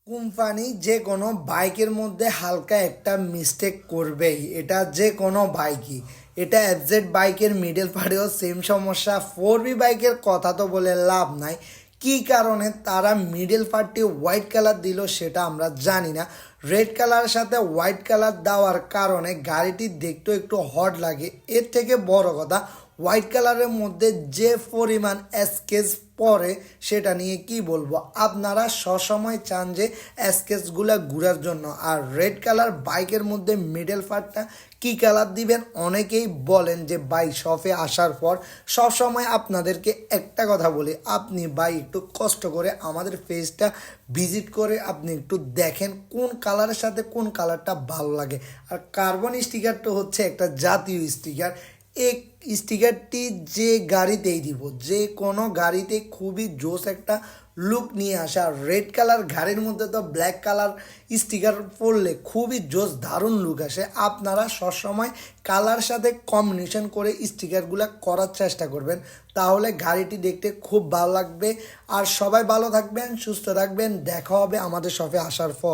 Company যে কোনো বাইকের মধ্যে হালকা একটা মিস্টেক করবেই, এটা যে কোনো বাইকই। এটা এফজেড বাইকের মিডল পার্টেও সেম সমস্যা, 4B বাইকের কথা তো বলে লাভ নাই। কি কারণে তারা মিডল পার্টটি হোয়াইট কালার দিল সেটা আমরা জানি না। রেড কালারের সাথে হোয়াইট কালার দেওয়ার কারণে গাড়িটি দেখতেও একটু হট লাগে। এর থেকে বড় কথা, হোয়াইট কালারের মধ্যে যে পরিমাণ স্কেচ পরে সেটা নিয়ে কি বলবো। আপনারা সবসময় চান যে স্কেচগুলা ঘুরার জন্য, আর রেড কালার বাইকের মধ্যে মিডল পার্টটা কি কালার দিবেন অনেকেই বলেন যে বাইক শপে আসার পর। সবসময় আপনাদেরকে একটা কথা বলি, আপনি বাইক একটু কষ্ট করে আমাদের পেজটা ভিজিট করে আপনি একটু দেখেন কোন কালারের সাথে কোন কালারটা ভালো লাগে। আর কার্বন স্টিকারটা হচ্ছে একটা জাতীয় স্টিকার। এই স্টিকারটি যে গাড়িতেই দিব, যে কোনো গাড়িতে খুবই জোস একটা লুক নিয়ে আসে। আর রেড কালার গাড়ির মধ্যে তো ব্ল্যাক কালার স্টিকার পরলে খুবই জোস দারুণ লুক আসে। আপনারা সবসময় কালার সাথে কম্বিনেশন করে স্টিকারগুলো করার চেষ্টা করবেন, তাহলে গাড়িটি দেখতে খুব ভালো লাগবে। আর সবাই ভালো থাকবেন, সুস্থ থাকবেন, দেখা হবে আমাদের শপে আসার পর।